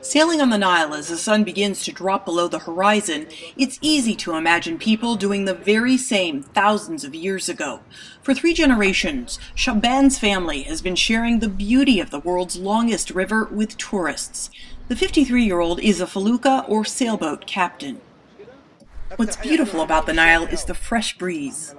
Sailing on the Nile as the sun begins to drop below the horizon, it's easy to imagine people doing the very same thousands of years ago. For 3 generations, Shahban's family has been sharing the beauty of the world's longest river with tourists. The 53-year-old is a Fallukah or sailboat captain. What's beautiful about the Nile is the fresh breeze.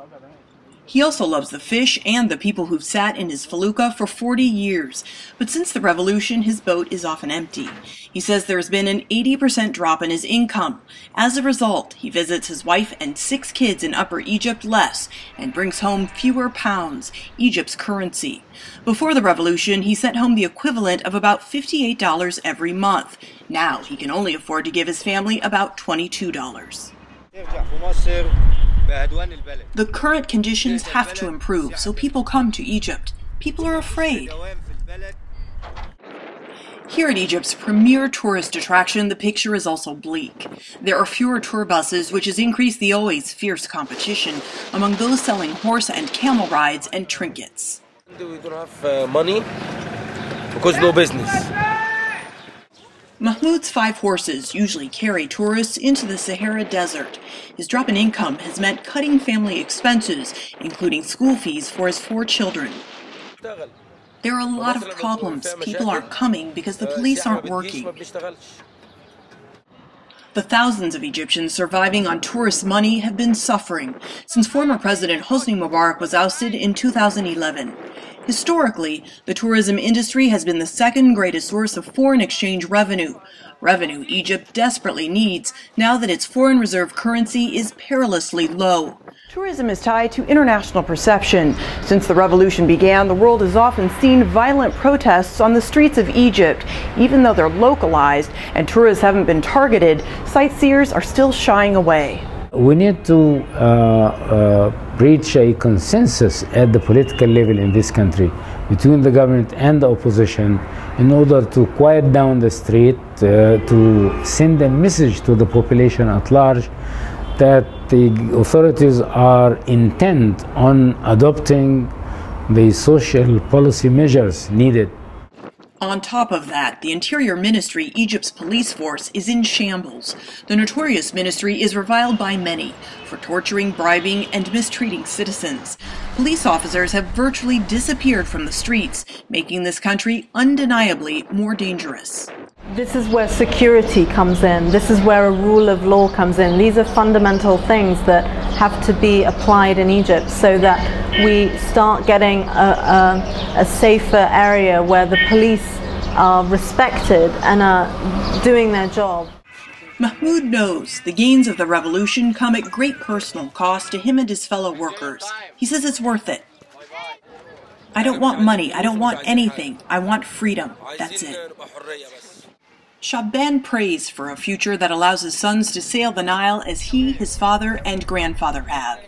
He also loves the fish and the people who've sat in his Fallukah for 40 years, but since the revolution, his boat is often empty. He says there's been an 80% drop in his income. As a result, he visits his wife and 6 kids in Upper Egypt less and brings home fewer pounds, Egypt's currency. Before the revolution, he sent home the equivalent of about $58 every month. Now he can only afford to give his family about $22. The current conditions have to improve, so people come to Egypt. People are afraid. Here at Egypt's premier tourist attraction, the picture is also bleak. There are fewer tour buses, which has increased the always fierce competition among those selling horse and camel rides and trinkets. We don't have money because no business. Mahmoud's 5 horses usually carry tourists into the Sahara Desert. His drop in income has meant cutting family expenses, including school fees for his 4 children. There are a lot of problems. People aren't coming because the police aren't working. The thousands of Egyptians surviving on tourist money have been suffering since former President Hosni Mubarak was ousted in 2011. Historically, the tourism industry has been the second greatest source of foreign exchange revenue. Revenue Egypt desperately needs now that its foreign reserve currency is perilously low. Tourism is tied to international perception. Since the revolution began, the world has often seen violent protests on the streets of Egypt. Even though they're localized and tourists haven't been targeted, sightseers are still shying away. We need to reach a consensus at the political level in this country between the government and the opposition in order to quiet down the street, to send a message to the population at large that the authorities are intent on adopting the social policy measures needed. On top of that, the Interior Ministry, Egypt's police force, is in shambles. The notorious ministry is reviled by many for torturing, bribing, and mistreating citizens. Police officers have virtually disappeared from the streets, making this country undeniably more dangerous. This is where security comes in. This is where a rule of law comes in. These are fundamental things that have to be applied in Egypt so that we start getting a safer area where the police are respected and are doing their job. Mahmoud knows the gains of the revolution come at great personal cost to him and his fellow workers. He says it's worth it. I don't want money. I don't want anything. I want freedom. That's it. Shahban prays for a future that allows his sons to sail the Nile as he, his father, and grandfather have.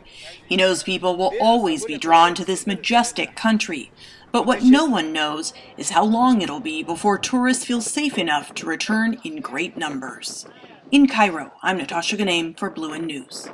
He knows people will always be drawn to this majestic country, but what no one knows is how long it'll be before tourists feel safe enough to return in great numbers. In Cairo, I'm Natasha Ghoneim for Blouin News.